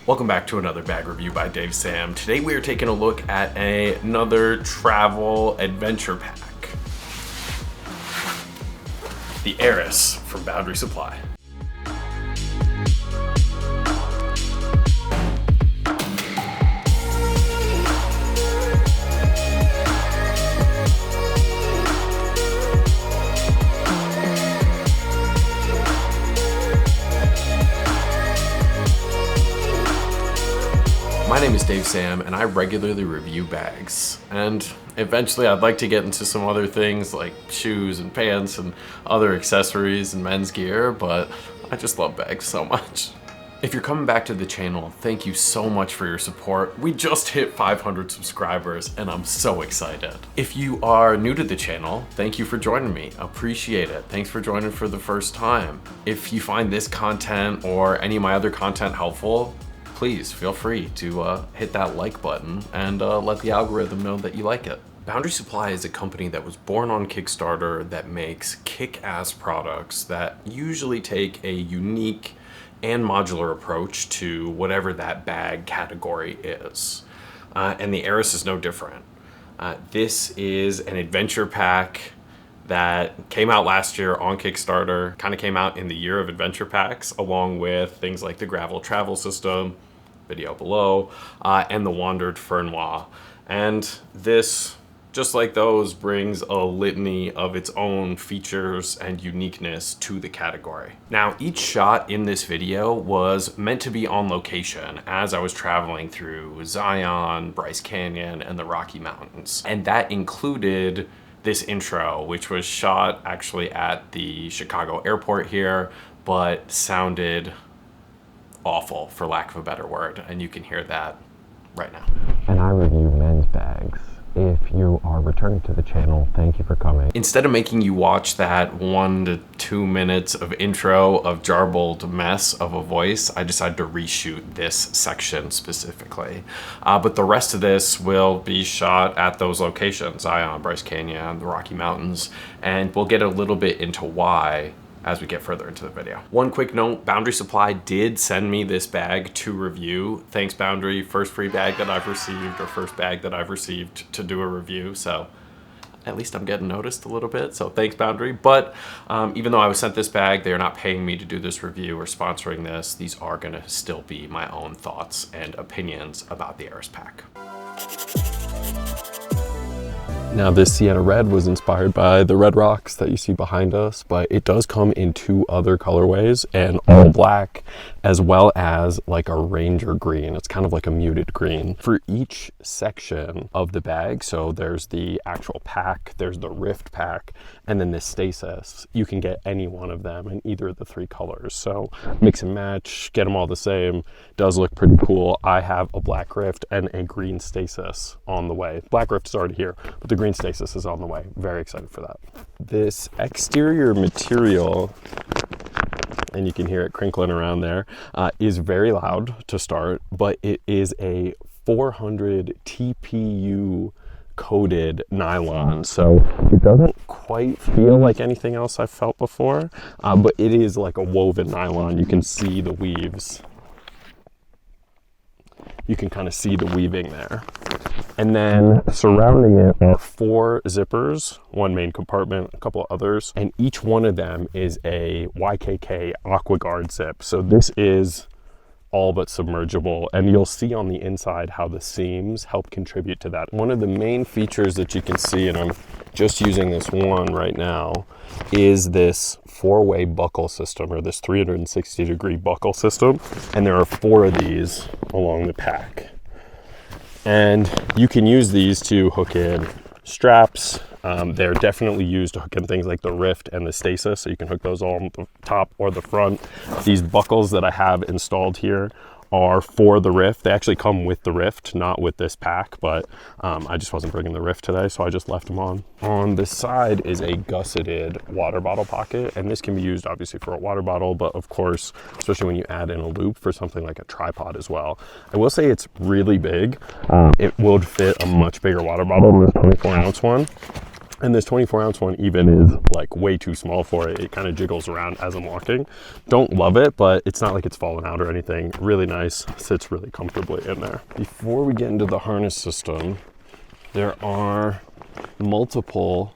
Welcome back to another bag review by Dave Sam. Today we are taking a look at another travel adventure pack. The Arris from Boundary Supply. My name is Dave Sam, and I regularly review bags, and eventually I'd like to get into some other things like shoes and pants and other accessories and men's gear, but I just love bags so much. If you're coming back to the channel, thank you so much for your support. We just hit 500 subscribers and I'm so excited. If you are new to the channel, thank you for joining me. Appreciate it. Thanks for joining for the first time. If you find this content or any of my other content helpful, please feel free to hit that like button and let the algorithm know that you like it. Boundary Supply is a company that was born on Kickstarter that makes kick-ass products that usually take a unique and modular approach to whatever that bag category is. And the Arris is no different. This is an adventure pack that came out last year on Kickstarter, kind of came out in the year of adventure packs, along with things like the Gravel Travel System, video below, and the Wandered Fernois. And this, just like those, brings a litany of its own features and uniqueness to the category. Now, each shot in this video was meant to be on location as I was traveling through Zion, Bryce Canyon, and the Rocky Mountains. And that included this intro, which was shot actually at the Chicago airport here, but sounded awful, for lack of a better word, and you can hear that right now. And I review men's bags. If you are returning to the channel, thank you for coming. Instead of making you watch that 1 to 2 minutes of intro of jarbled mess of a voice, I decided to reshoot this section specifically. But the rest of this will be shot at those locations, Zion, Bryce Canyon, the Rocky Mountains, and we'll get a little bit into why as we get further into the video. One quick note, Boundary Supply did send me this bag to review. Thanks, Boundary. First free bag that I've received, or first bag that I've received to do a review. So at least I'm getting noticed a little bit. So thanks, Boundary. But even though I was sent this bag, they're not paying me to do this review or sponsoring this. These are gonna still be my own thoughts and opinions about the Arris Pack. Now, this Sienna Red was inspired by the red rocks that you see behind us, but it does come in 2 other colorways, and all black, as well as like a ranger green. It's kind of like a muted green for each section of the bag. So there's the actual pack, there's the rift pack, and then the stasis. You can get any one of them in either of the 3 colors. So mix and match, get them all the same. Does look pretty cool. I have a black rift and a green stasis on the way. Black rift is already here, but the green stasis is on the way. Very excited for that. This exterior material, and you can hear it crinkling around there, is very loud to start, but it is a 400 TPU coated nylon, so it doesn't quite feel like anything else I've felt before, but it is like a woven nylon. You can see the weaves. You can kind of see the weaving there. And then surrounding it are 4 zippers, 1 main compartment, a couple others, and each one of them is a YKK AquaGuard zip. So this is all but submergible, and you'll see on the inside how the seams help contribute to that. One of the main features that you can see, and I'm just using this one right now, is this 4-way buckle system, or this 360-degree buckle system, and there are 4 of these along the pack. And you can use these to hook in straps. They're definitely used to hook in things like the rift and the stasis, so you can hook those all on the top or the front. These buckles that I have installed here are for the rift. They actually come with the rift, not with this pack, but I just wasn't bringing the rift today, so I just left them on. On the side is a gusseted water bottle pocket, and this can be used obviously for a water bottle, but of course, especially when you add in a loop, for something like a tripod as well. I will say it's really big. It would fit a much bigger water bottle than this 24-ounce one. And this 24-ounce one even is like way too small for it. It kind of jiggles around as I'm walking. Don't love it, but it's not like it's fallen out or anything. Really nice, sits really comfortably in there. Before we get into the harness system, there are multiple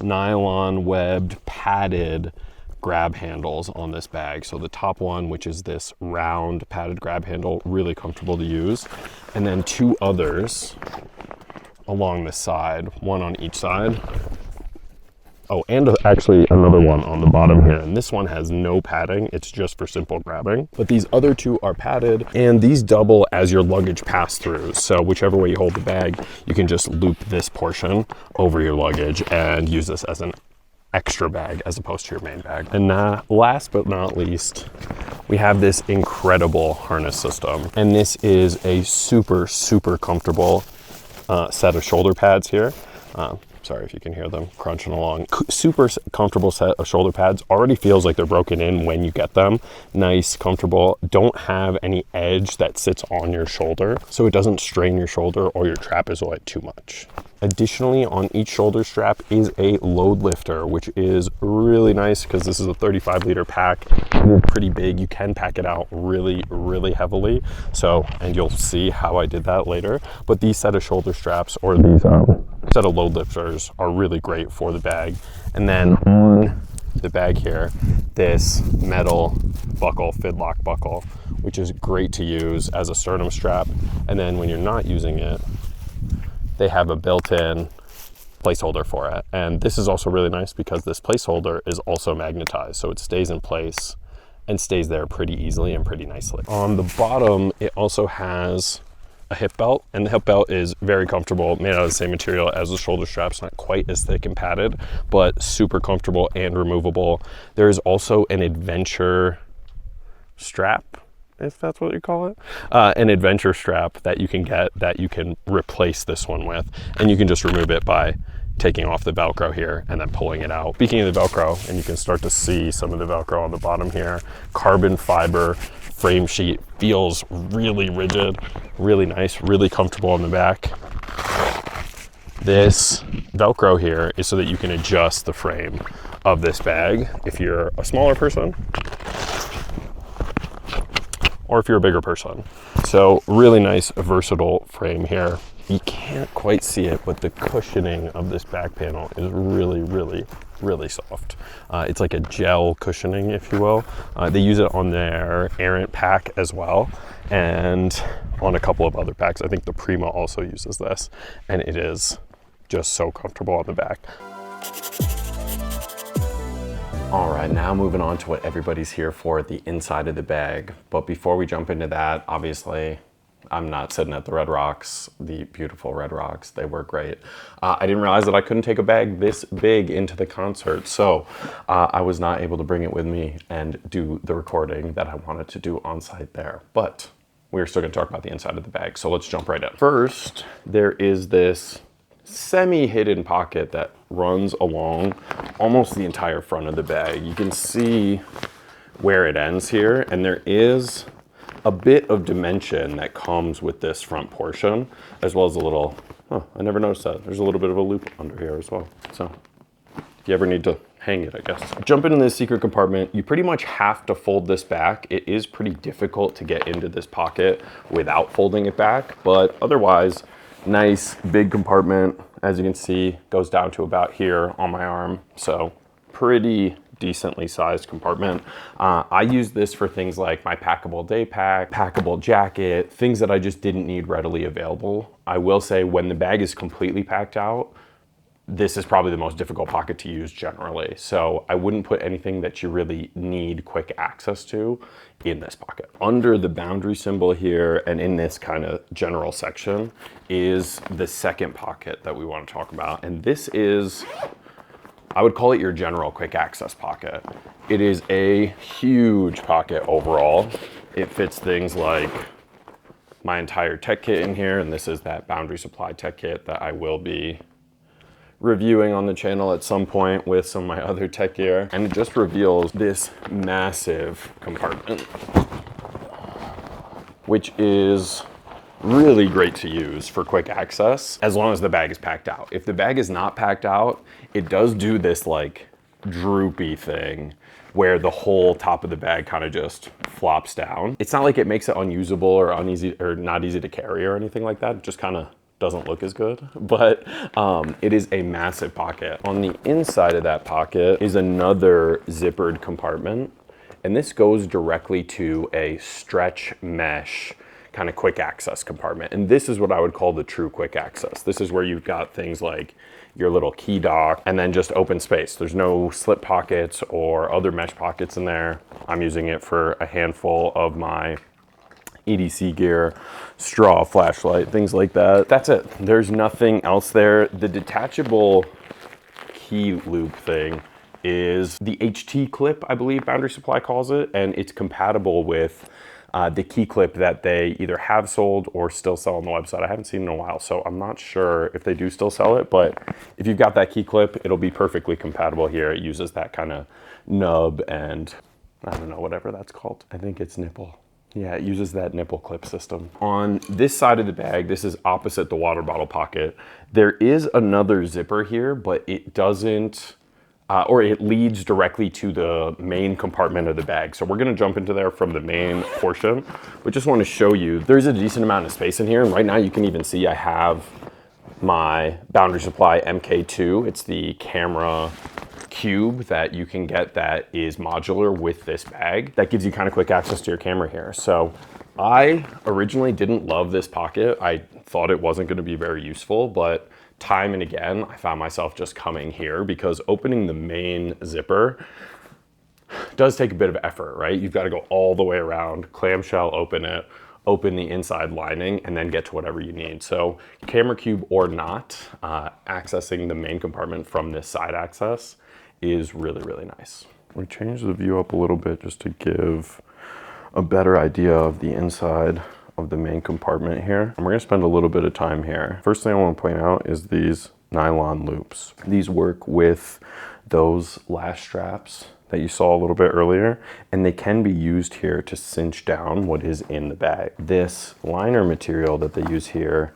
nylon webbed padded grab handles on this bag. So the top one, which is this round padded grab handle, really comfortable to use. And then two others along the side, one on each side. Oh, and actually another one on the bottom here. And this one has no padding. It's just for simple grabbing. But these other two are padded, and these double as your luggage pass-throughs. So whichever way you hold the bag, you can just loop this portion over your luggage and use this as an extra bag as opposed to your main bag. And last but not least, we have this incredible harness system. And this is a super, super comfortable set of shoulder pads here. Sorry if you can hear them crunching along. Super comfortable set of shoulder pads. Already feels like they're broken in when you get them. Nice, comfortable. Don't have any edge that sits on your shoulder, so it doesn't strain your shoulder or your trapezoid too much. Additionally, on each shoulder strap is a load lifter, which is really nice because this is a 35-liter pack. It's pretty big. You can pack it out really, really heavily. So, and you'll see how I did that later. But these set of shoulder straps, or these set of load lifters, are really great for the bag. And then on the bag here, this metal buckle, fidlock buckle, which is great to use as a sternum strap. And then when you're not using it, they have a built-in placeholder for it. And this is also really nice because this placeholder is also magnetized, so it stays in place and stays there pretty easily and pretty nicely. On the bottom, it also has a hip belt, and the hip belt is very comfortable, made out of the same material as the shoulder straps, not quite as thick and padded, but super comfortable and removable. There is also an adventure strap, if that's what you call it, an adventure strap that you can get that you can replace this one with, and you can just remove it by taking off the Velcro here and then pulling it out. Speaking of the Velcro, and you can start to see some of the Velcro on the bottom here, carbon fiber frame sheet, feels really rigid, really nice, really comfortable on the back. This Velcro here is so that you can adjust the frame of this bag if you're a smaller person or if you're a bigger person. So really nice, versatile frame here. You can't quite see it, but the cushioning of this back panel is really, really, really soft. It's like a gel cushioning, if you will. They use it on their Arris Pack as well, and on a couple of other packs. I think the Prima also uses this, and it is just so comfortable on the back. All right, now moving on to what everybody's here for, the inside of the bag. But before we jump into that, obviously, I'm not sitting at the Red Rocks, the beautiful Red Rocks. They were great. I didn't realize that I couldn't take a bag this big into the concert, so I was not able to bring it with me and do the recording that I wanted to do on site there. But we're still gonna talk about the inside of the bag, so let's jump right in. First, there is this semi-hidden pocket that runs along almost the entire front of the bag. You can see where it ends here, and there is a bit of dimension that comes with this front portion, as well as a little, I never noticed that. There's a little bit of a loop under here as well. So if you ever need to hang it, I guess. Jump into this secret compartment. You pretty much have to fold this back. It is pretty difficult to get into this pocket without folding it back, but otherwise, nice big compartment. As you can see, goes down to about here on my arm. So pretty decently sized compartment. I use this for things like my packable day pack, packable jacket, things that I just didn't need readily available. I will say when the bag is completely packed out, this is probably the most difficult pocket to use generally. So I wouldn't put anything that you really need quick access to in this pocket. Under the boundary symbol here and in this kind of general section is the second pocket that we want to talk about. And this is, I would call it your general quick access pocket. It is a huge pocket overall. It fits things like my entire tech kit in here, and this is that Boundary Supply tech kit that I will be reviewing on the channel at some point with some of my other tech gear. And it just reveals this massive compartment, which is really great to use for quick access as long as the bag is packed out. If the bag is not packed out, it does do this like droopy thing where the whole top of the bag kind of just flops down. It's not like it makes it unusable or uneasy or not easy to carry or anything like that. It just kind of doesn't look as good, but it is a massive pocket. On the inside of that pocket is another zippered compartment, and this goes directly to a stretch mesh kind of quick access compartment. And this is what I would call the true quick access. This is where you've got things like your little key dock and then just open space. There's no slip pockets or other mesh pockets in there. I'm using it for a handful of my EDC gear, straw, flashlight, things like that. That's it. There's nothing else there. The detachable key loop thing is the HT clip, I believe Boundary Supply calls it, and it's compatible with the key clip that they either have sold or still sell on the website. I haven't seen it in a while, so I'm not sure if they do still sell it, but if you've got that key clip, it'll be perfectly compatible here. It uses that kind of nub and I don't know, whatever that's called. I think it's nipple. Yeah, it uses that nipple clip system. On this side of the bag, this is opposite the water bottle pocket. There is another zipper here, but it doesn't, or it leads directly to the main compartment of the bag. So we're gonna jump into there from the main portion, but just wanna show you, there's a decent amount of space in here. And right now you can even see I have my Boundary Supply MK2. It's the camera cube that you can get that is modular with this bag. That gives you kind of quick access to your camera here. So I originally didn't love this pocket. I thought it wasn't gonna be very useful, but time and again, I found myself just coming here because opening the main zipper does take a bit of effort, right? You've got to go all the way around, clamshell, open it, open the inside lining, and then get to whatever you need. So camera cube or not, accessing the main compartment from this side access is really, really nice. We changed the view up a little bit just to give a better idea of the inside of the main compartment here. And we're gonna spend a little bit of time here. First thing I want to point out is these nylon loops. These work with those lash straps that you saw a little bit earlier, and they can be used here to cinch down what is in the bag. This liner material that they use here,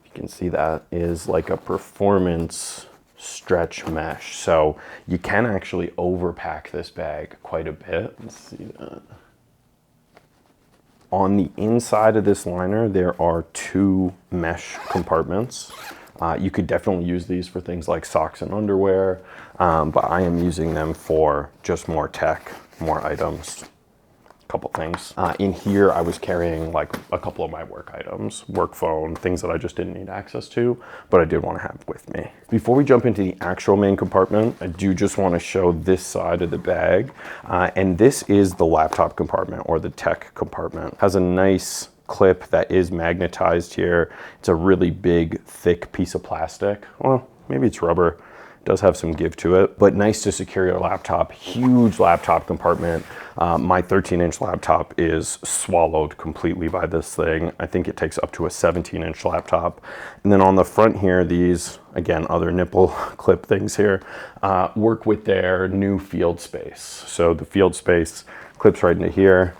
you can see that, is like a performance stretch mesh. So you can actually overpack this bag quite a bit. Let's see that. On the inside of this liner, there are two mesh compartments. You could definitely use these for things like socks and underwear, but I am using them for just more tech, more items, a couple things. In here, I was carrying like a couple of my work items, work phone, things that I just didn't need access to, but I did want to have with me. Before we jump into the actual main compartment, I do just want to show this side of the bag. And this is the laptop compartment or the tech compartment. It has a nice clip that is magnetized here. It's a really big, thick piece of plastic. Well, maybe it's rubber. It does have some give to it, but nice to secure your laptop. Huge laptop compartment. My 13-inch laptop is swallowed completely by this thing. I think it takes up to a 17-inch laptop. And then on the front here, these, again, other nipple clip things here, work with their new field space. So the field space clips right into here,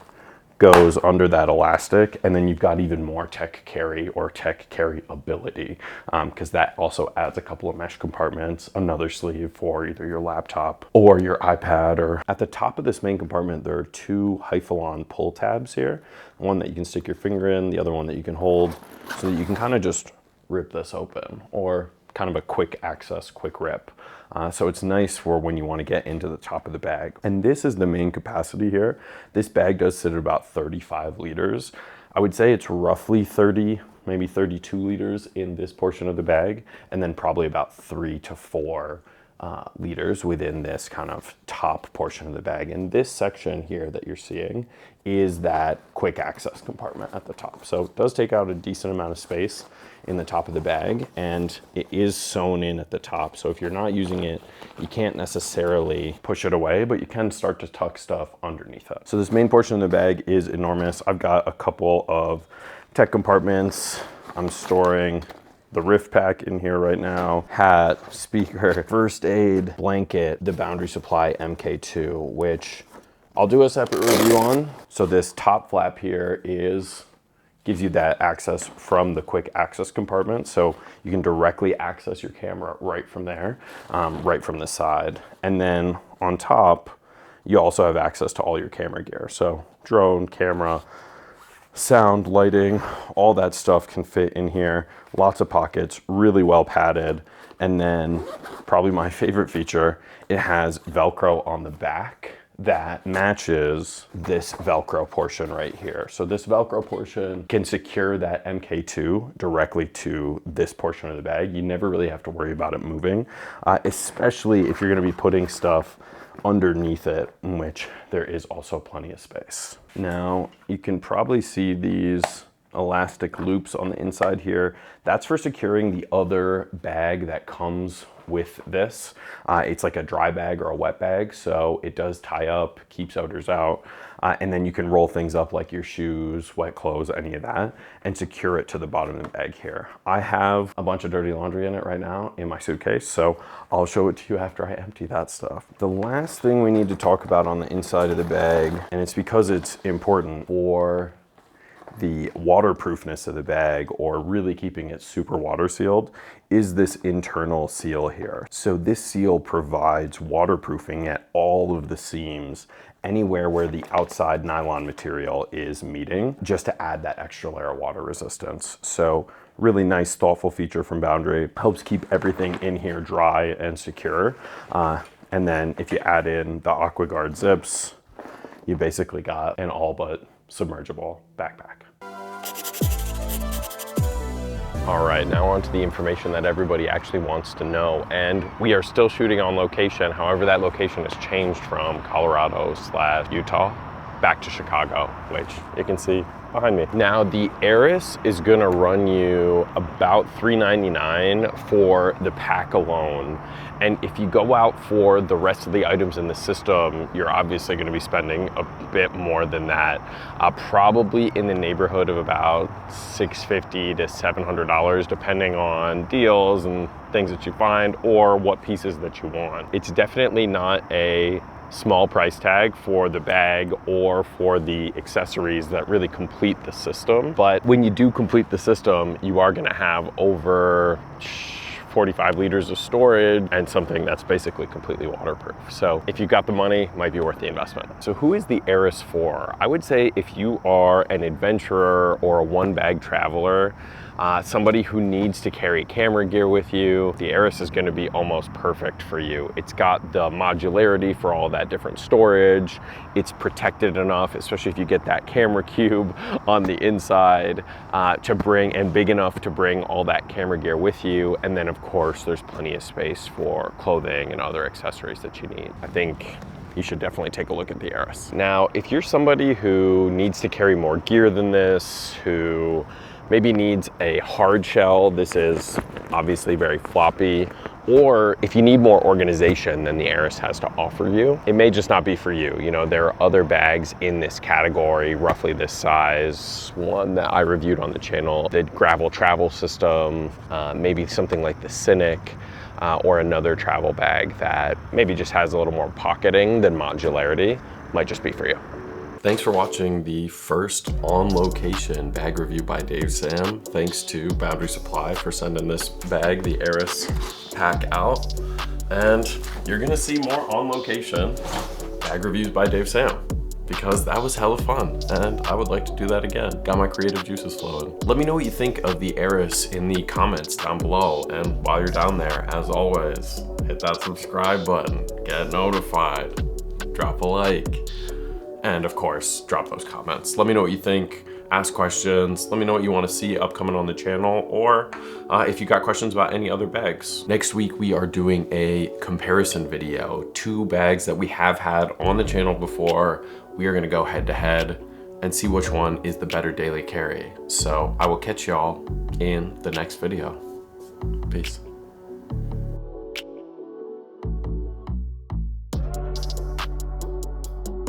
goes under that elastic, and then you've got even more tech carry or tech carry ability, because that also adds a couple of mesh compartments, another sleeve for either your laptop or your iPad. Or at the top of this main compartment, there are two Hyphalon pull tabs here, one that you can stick your finger in, the other one that you can hold, so that you can kind of just rip this open, or kind of a quick access, quick rip. So it's nice for when you want to get into the top of the bag. And this is the main capacity here. This bag does sit at about 35 liters. I would say it's roughly 30, maybe 32 liters in this portion of the bag, and then probably about 3 to 4 liters within this kind of top portion of the bag. And this section here that you're seeing is that quick access compartment at the top. So it does take out a decent amount of space in the top of the bag, and it is sewn in at the top. So if you're not using it, you can't necessarily push it away, but you can start to tuck stuff underneath it. So this main portion of the bag is enormous. I've got a couple of tech compartments. I'm storing the Arris Pack in here right now, hat, speaker, first aid, blanket, the Boundary Supply MK2, which I'll do a separate review on. So this top flap here is gives you that access from the quick access compartment. So you can directly access your camera right from there, right from the side. And then on top, you also have access to all your camera gear. So drone, camera, sound, lighting, all that stuff can fit in here. Lots of pockets, really well padded. And then probably my favorite feature, it has Velcro on the back that matches this Velcro portion right here. So this Velcro portion can secure that MK2 directly to this portion of the bag. You never really have to worry about it moving, especially if you're gonna be putting stuff underneath it, in which there is also plenty of space. Now, you can probably see these elastic loops on the inside here. That's for securing the other bag that comes with this. It's like a dry bag or a wet bag, so it does tie up, keeps odors out, and then you can roll things up like your shoes, wet clothes, any of that, and secure it to the bottom of the bag here. I have a bunch of dirty laundry in it right now in my suitcase, so I'll show it to you after I empty that stuff. The last thing we need to talk about on the inside of the bag, and it's because it's important for the waterproofness of the bag, or really keeping it super water sealed, is this internal seal here. So this seal provides waterproofing at all of the seams, anywhere where the outside nylon material is meeting, just to add that extra layer of water resistance. So really nice, thoughtful feature from Boundary. Helps keep everything in here dry and secure. And then if you add in the AquaGuard zips, you basically got an all but submergible backpack. All right, now on to the information that everybody actually wants to know. And we are still shooting on location. However, that location has changed from Colorado/Utah back to Chicago, which you can see behind me. Now, the Arris is gonna run you about $399 for the pack alone. And if you go out for the rest of the items in the system, you're obviously gonna be spending a bit more than that. Probably in the neighborhood of about $650 to $700, depending on deals and things that you find or what pieces that you want. It's definitely not a small price tag for the bag or for the accessories that really complete the system. But when you do complete the system, you are gonna have over 45 liters of storage and something that's basically completely waterproof. So if you've got the money, it might be worth the investment. So who is the Arris for? I would say if you are an adventurer or a one bag traveler, somebody who needs to carry camera gear with you, the Arris is gonna be almost perfect for you. It's got the modularity for all that different storage. It's protected enough, especially if you get that camera cube on the inside, to bring, and big enough to bring all that camera gear with you. And then of course, there's plenty of space for clothing and other accessories that you need. I think you should definitely take a look at the Arris. Now, if you're somebody who needs to carry more gear than this, who maybe needs a hard shell, this is obviously very floppy, or if you need more organization than the Arris has to offer you, it may just not be for you. You know, there are other bags in this category, roughly this size. One that I reviewed on the channel, the Gravel Travel System, maybe something like the Cynic, or another travel bag that maybe just has a little more pocketing than modularity, might just be for you. Thanks for watching the first on-location bag review by Dave Sam. Thanks to Boundary Supply for sending this bag, the Arris Pack, out. And you're gonna see more on-location bag reviews by Dave Sam, because that was hella fun and I would like to do that again. Got my creative juices flowing. Let me know what you think of the Arris in the comments down below. And while you're down there, as always, hit that subscribe button, get notified, drop a like. And of course, drop those comments. Let me know what you think, ask questions, let me know what you want to see upcoming on the channel, or if you got questions about any other bags. Next week, we are doing a comparison video, 2 bags that we have had on the channel before. We are gonna go head to head and see which one is the better daily carry. So I will catch y'all in the next video. Peace.